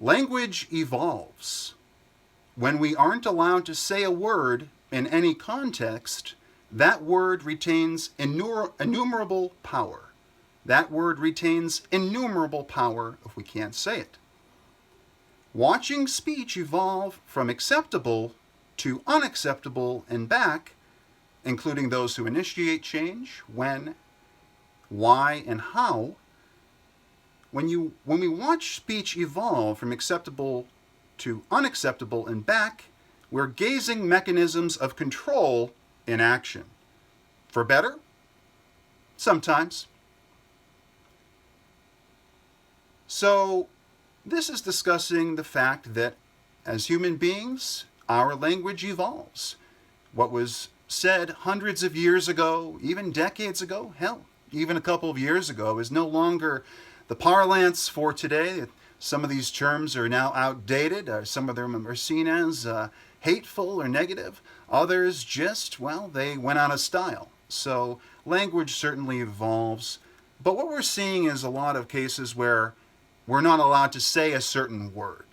Language evolves. When we aren't allowed to say a word in any context, that word retains innumerable power. That word retains innumerable power if we can't say it. Watching speech evolve from acceptable to unacceptable and back, including those who initiate change, when, why, and how. When we watch speech evolve from acceptable to unacceptable and back, we're gazing mechanisms of control in action. For better? Sometimes. So, this is discussing the fact that as human beings, our language evolves. What was said hundreds of years ago, even decades ago, hell, even a couple of years ago, is no longer the parlance for today. Some of these terms are now outdated. Some of them are seen as hateful or negative. Others just, well, they went out of style. So language certainly evolves. But what we're seeing is a lot of cases where we're not allowed to say a certain word.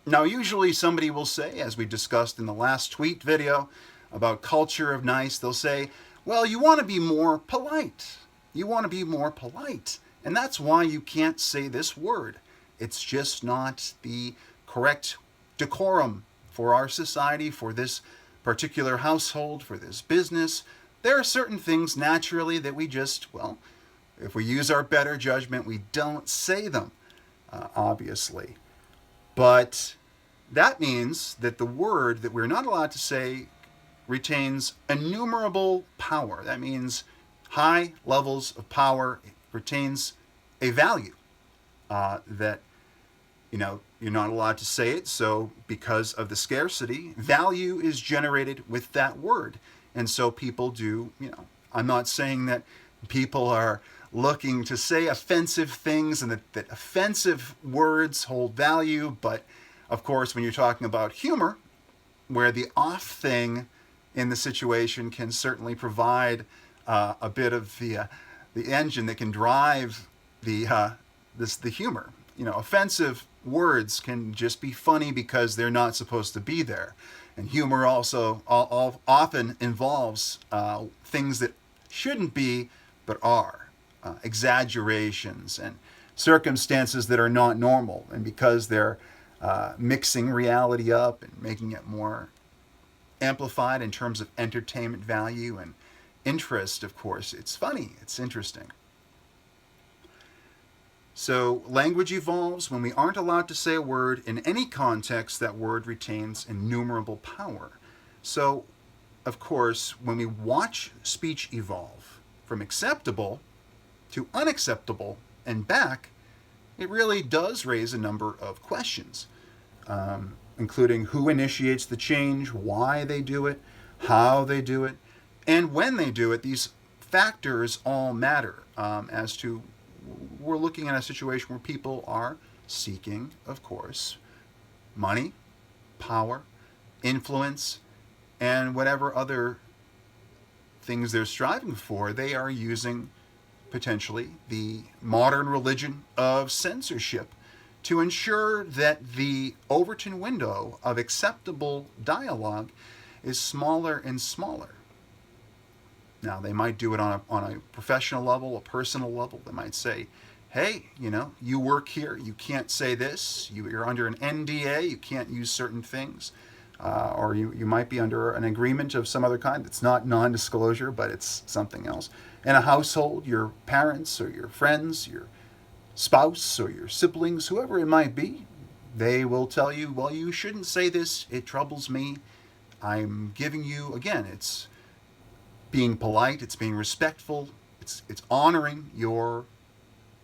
Now, usually somebody will say, as we discussed in the last tweet video about culture of nice, they'll say, well, you want to be more polite. You want to be more polite. And that's why you can't say this word. It's just not the correct decorum for our society, for this particular household, for this business. There are certain things naturally that we just, well, if we use our better judgment, we don't say them, obviously. But that means that the word that we're not allowed to say retains innumerable power. That means high levels of power. It retains a value that, you're not allowed to say it. So because of the scarcity, value is generated with that word. And so people do, I'm not saying that people are looking to say offensive things and that offensive words hold value. But of course, when you're talking about humor, where the off thing in the situation can certainly provide a bit of the engine that can drive the humor. Offensive words can just be funny because they're not supposed to be there. And humor also often involves things that shouldn't be but are. Exaggerations and circumstances that are not normal. And because they're mixing reality up and making it more amplified in terms of entertainment value and interest, of course, it's funny, it's interesting. So language evolves. When we aren't allowed to say a word in any context, that word retains innumerable power. So, of course, when we watch speech evolve from acceptable to unacceptable and back, it really does raise a number of questions, including who initiates the change, why they do it, how they do it, and when they do it. These factors all matter as to we're looking at a situation where people are seeking, of course, money, power, influence, and whatever other things they're striving for. They are using potentially the modern religion of censorship to ensure that the Overton window of acceptable dialogue is smaller and smaller. Now, they might do it on a professional level, a personal level. They might say, hey, you work here, you can't say this, you're under an NDA, you can't use certain things, or you might be under an agreement of some other kind. It's not non-disclosure, but it's something else. In a household, your parents or your friends, your spouse or your siblings, whoever it might be, they will tell you, well, you shouldn't say this, it troubles me. I'm giving you, again, it's being polite, it's being respectful, it's honoring your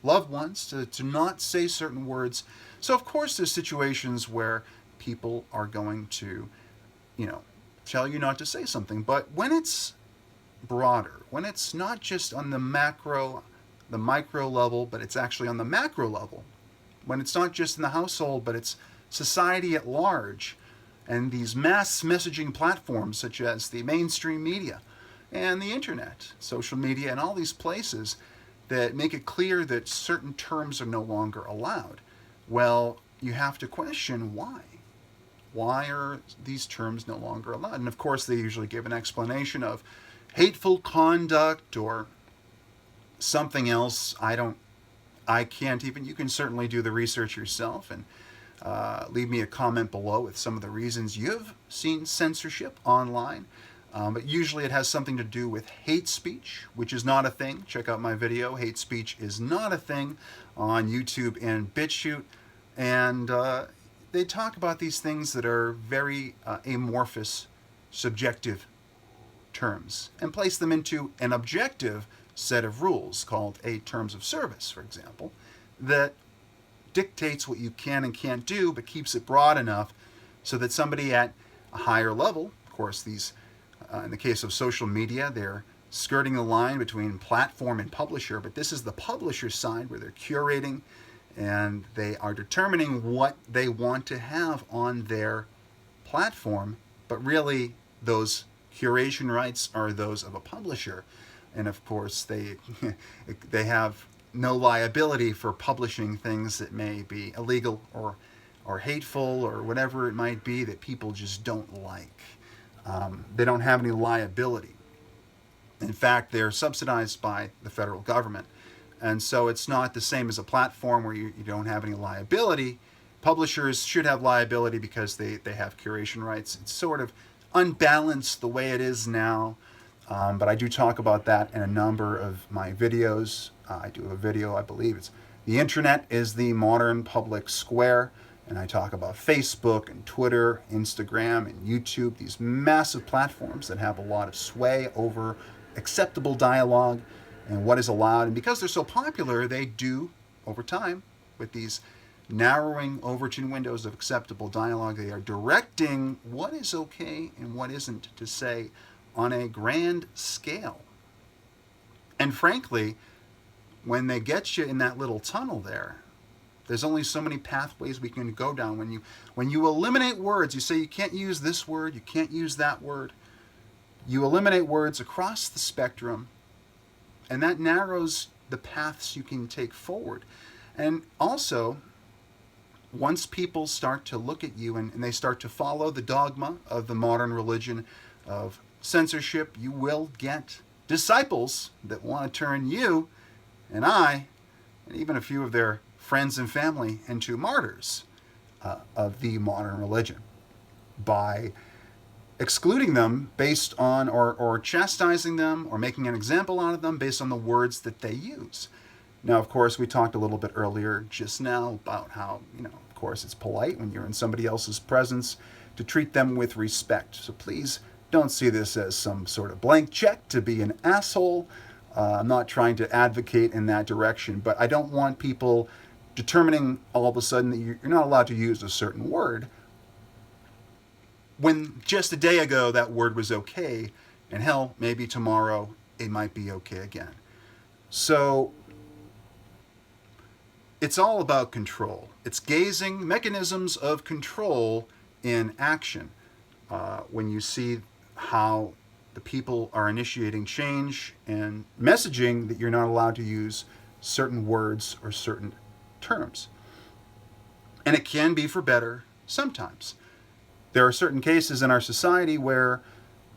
loved ones to not say certain words. So of course there's situations where people are going to, tell you not to say something. But when it's broader, when it's not just on the micro level, but it's actually on the macro level, when it's not just in the household, but it's society at large, and these mass messaging platforms such as the mainstream media and the internet, social media, and all these places that make it clear that certain terms are no longer allowed. Well, you have to question why. Why are these terms no longer allowed? And of course, they usually give an explanation of hateful conduct or something else. I can't even, you can certainly do the research yourself and leave me a comment below with some of the reasons you've seen censorship online. But usually it has something to do with hate speech, which is not a thing. Check out my video. Hate speech is not a thing on YouTube and BitChute. And they talk about these things that are very amorphous, subjective terms and place them into an objective set of rules called a terms of service, for example, that dictates what you can and can't do, but keeps it broad enough so that somebody at a higher level, of course, these, in the case of social media, they're skirting the line between platform and publisher, but this is the publisher side where they're curating and they are determining what they want to have on their platform, but really those curation rights are those of a publisher. And of course, they have no liability for publishing things that may be illegal or hateful or whatever it might be that people just don't like. They don't have any liability. In fact, they're subsidized by the federal government. And so it's not the same as a platform where you don't have any liability. Publishers should have liability because they have curation rights. It's sort of unbalanced the way it is now. But I do talk about that in a number of my videos. I do a video, I believe it's The Internet is the Modern Public Square. And I talk about Facebook and Twitter, Instagram and YouTube, these massive platforms that have a lot of sway over acceptable dialogue and what is allowed. And because they're so popular, they do, over time, with these narrowing Overton windows of acceptable dialogue, they are directing what is okay and what isn't to say on a grand scale. And frankly, when they get you in that little tunnel there, there's only so many pathways we can go down. When you eliminate words, you say you can't use this word, you can't use that word. You eliminate words across the spectrum, and that narrows the paths you can take forward. And also, once people start to look at you and they start to follow the dogma of the modern religion of censorship, you will get disciples that want to turn you and I, and even a few of their friends and family, into martyrs of the modern religion by excluding them based on, or chastising them, or making an example out of them based on the words that they use. Now, of course, we talked a little bit earlier just now about how, of course, it's polite when you're in somebody else's presence to treat them with respect. So please don't see this as some sort of blank check to be an asshole. I'm not trying to advocate in that direction, but I don't want people determining all of a sudden that you're not allowed to use a certain word when just a day ago that word was okay, and hell, maybe tomorrow it might be okay again. So it's all about control. It's gazing mechanisms of control in action. When you see how the people are initiating change and messaging that you're not allowed to use certain words or certain terms. And it can be for better sometimes. There are certain cases in our society where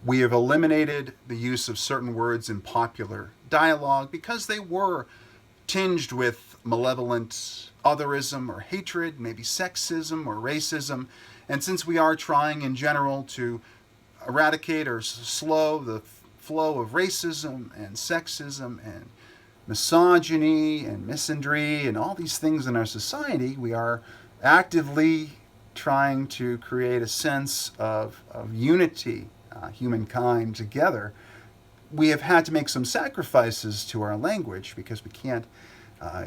we have eliminated the use of certain words in popular dialogue because they were tinged with malevolent otherism or hatred, maybe sexism or racism. And since we are trying in general to eradicate or slow the flow of racism and sexism and misogyny and misandry and all these things in our society, we are actively trying to create a sense of unity, humankind together. We have had to make some sacrifices to our language because we can't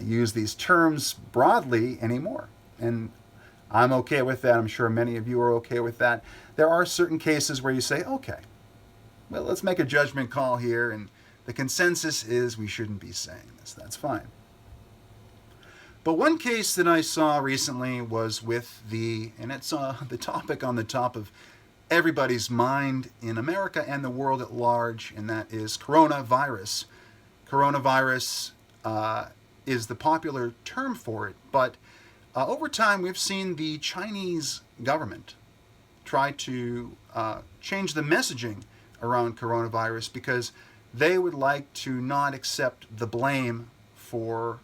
use these terms broadly anymore. And I'm okay with that. I'm sure many of you are okay with that. There are certain cases where you say, okay, well, let's make a judgment call here, and the consensus is we shouldn't be saying this. That's fine. But one case that I saw recently was with and it's the topic on the top of everybody's mind in America and the world at large, and that is coronavirus. Coronavirus is the popular term for it, but over time, we've seen the Chinese government try to change the messaging around coronavirus because they would like to not accept the blame for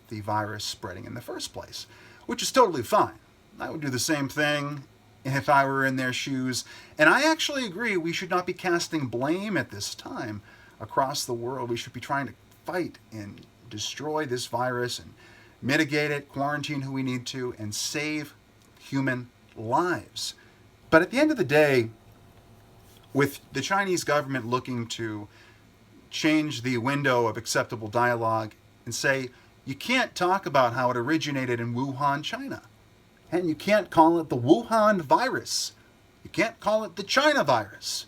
the virus spreading in the first place, which is totally fine. I would do the same thing if I were in their shoes. And I actually agree we should not be casting blame at this time across the world. We should be trying to fight and destroy this virus and mitigate it, quarantine who we need to, and save human lives. But at the end of the day, with the Chinese government looking to change the window of acceptable dialogue and say, you can't talk about how it originated in Wuhan, China. And you can't call it the Wuhan virus. You can't call it the China virus.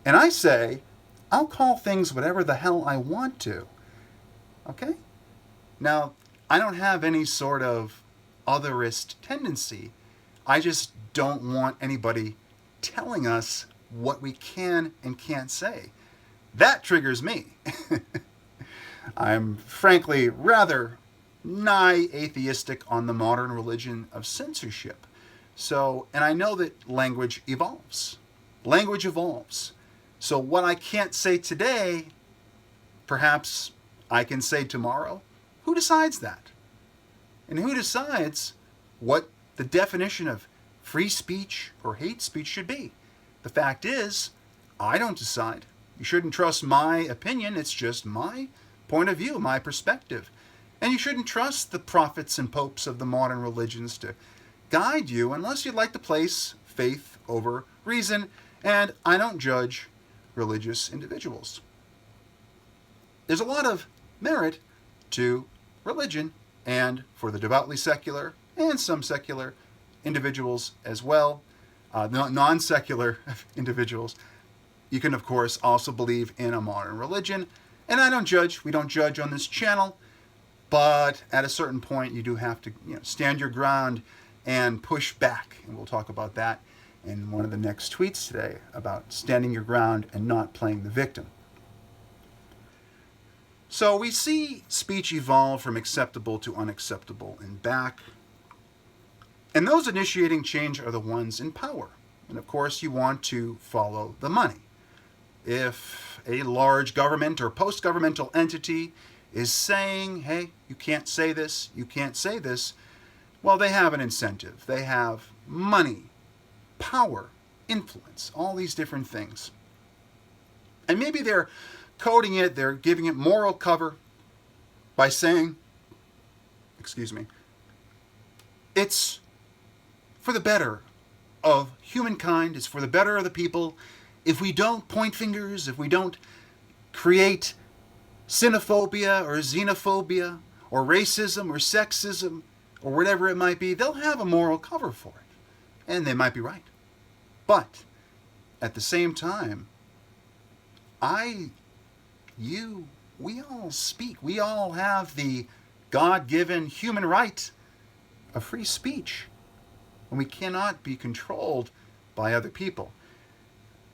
And I say, I'll call things whatever the hell I want to. Okay? Now, I don't have any sort of otherist tendency. I just don't want anybody telling us what we can and can't say. That triggers me. I'm frankly rather nigh atheistic on the modern religion of censorship. So, and I know that language evolves. Language evolves. So what I can't say today, perhaps I can say tomorrow. Who decides that? And who decides what the definition of free speech or hate speech should be? The fact is, I don't decide. You shouldn't trust my opinion. It's just my point of view, my perspective. And you shouldn't trust the prophets and popes of the modern religions to guide you unless you'd like to place faith over reason. And I don't judge religious individuals. There's a lot of merit to religion and for the devoutly secular and some secular individuals as well, non-secular individuals. You can, of course, also believe in a modern religion. And I don't judge. We don't judge on this channel. But at a certain point, you do have to stand your ground and push back. And we'll talk about that in one of the next tweets today about standing your ground and not playing the victim. So we see speech evolve from acceptable to unacceptable and back. And those initiating change are the ones in power. And of course, you want to follow the money. If a large government or post-governmental entity is saying, hey, you can't say this, well, they have an incentive. They have money, power, influence, all these different things. And maybe they're coding it, they're giving it moral cover by saying, it's for the better of humankind, it's for the better of the people. If we don't point fingers, if we don't create xenophobia or xenophobia or racism or sexism or whatever it might be, they'll have a moral cover for it. And they might be right. But at the same time, we all speak. We all have the God-given human right of free speech. And we cannot be controlled by other people.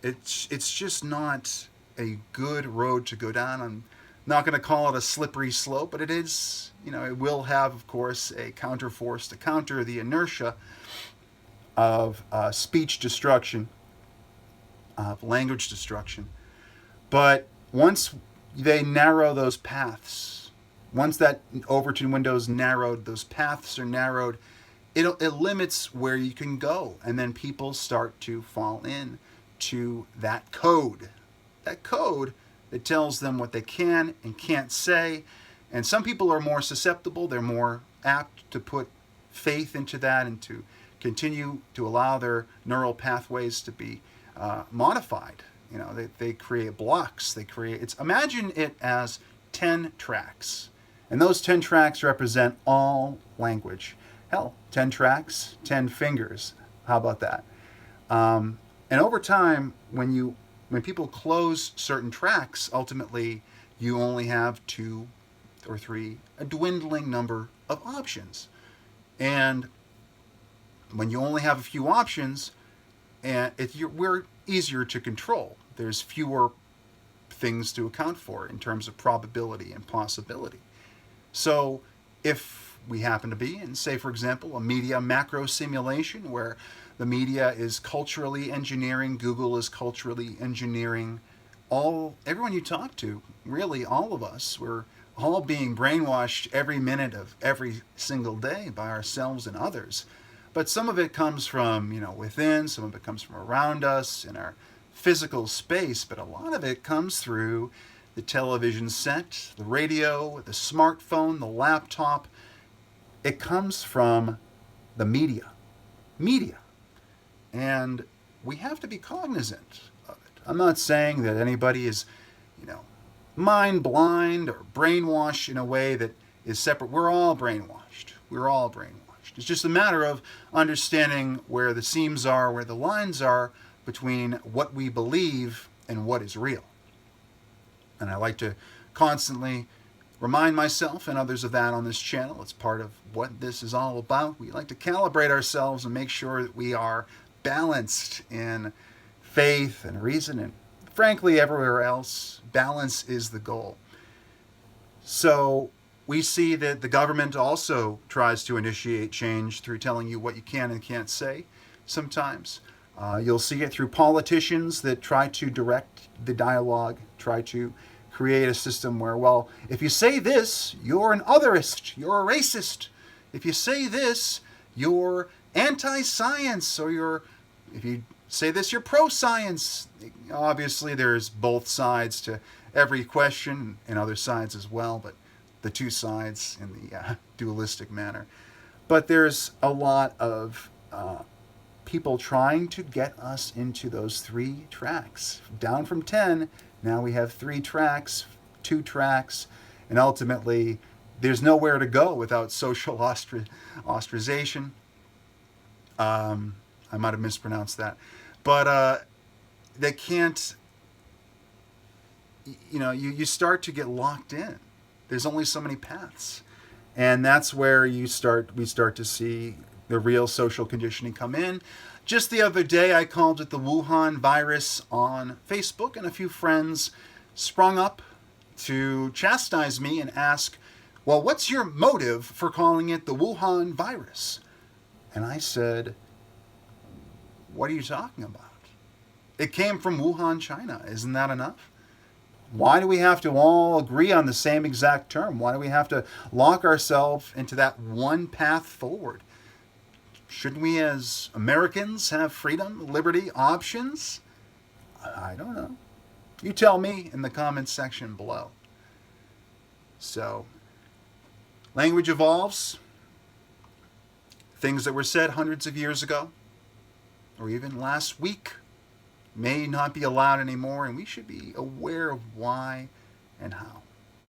It's just not a good road to go down. I'm not going to call it a slippery slope, but it is, it will have, of course, a counterforce to counter the inertia of speech destruction, of language destruction. But once they narrow those paths, once that Overton window is narrowed, those paths are narrowed, it limits where you can go. And then people start to fall in to that code that tells them what they can and can't say. And some people are more susceptible. They're more apt to put faith into that and to continue to allow their neural pathways to be modified. They create blocks. Imagine it as 10 tracks. And those 10 tracks represent all language. Hell, 10 tracks, 10 fingers. How about that? And over time, when people close certain tracks, ultimately you only have 2 or 3, a dwindling number of options. And when you only have a few options, we're easier to control. There's fewer things to account for in terms of probability and possibility. So if we happen to be in, say, for example, a media macro simulation where the media is culturally engineering, Google is culturally engineering everyone you talk to, really all of us, we're all being brainwashed every minute of every single day by ourselves and others. But some of it comes from, within, some of it comes from around us in our physical space, but a lot of it comes through the television set, the radio, the smartphone, the laptop. It comes from the media. Media. And we have to be cognizant of it. I'm not saying that anybody is, mind blind or brainwashed in a way that is separate. We're all brainwashed. We're all brainwashed. It's just a matter of understanding where the seams are, where the lines are between what we believe and what is real. And I like to constantly remind myself and others of that on this channel. It's part of what this is all about. We like to calibrate ourselves and make sure that we are balanced in faith and reason, and frankly everywhere else. Balance is the goal. So we see that the government also tries to initiate change through telling you what you can and can't say sometimes. You'll see it through politicians that try to direct the dialogue, try to create a system where, well, if you say this, you're an otherist, you're a racist. If you say this, you're anti-science, or if you say this, you're pro-science. Obviously, there's both sides to every question and other sides as well, but the two sides in the dualistic manner. But there's a lot of people trying to get us into those 3 tracks. Down from 10, now we have 3 tracks, 2 tracks, and ultimately there's nowhere to go without social ostracization. I might have mispronounced that. But they can't, you start to get locked in. There's only so many paths. And that's where we start to see the real social conditioning come in. Just the other day, I called it the Wuhan virus on Facebook, and a few friends sprung up to chastise me and ask, well, what's your motive for calling it the Wuhan virus? And I said, what are you talking about? It came from Wuhan, China. Isn't that enough? Why do we have to all agree on the same exact term? Why do we have to lock ourselves into that one path forward? Shouldn't we as Americans have freedom, liberty, options? I don't know. You tell me in the comments section below. So, language evolves. Things that were said hundreds of years ago, or even last week, may not be allowed anymore, and we should be aware of why and how.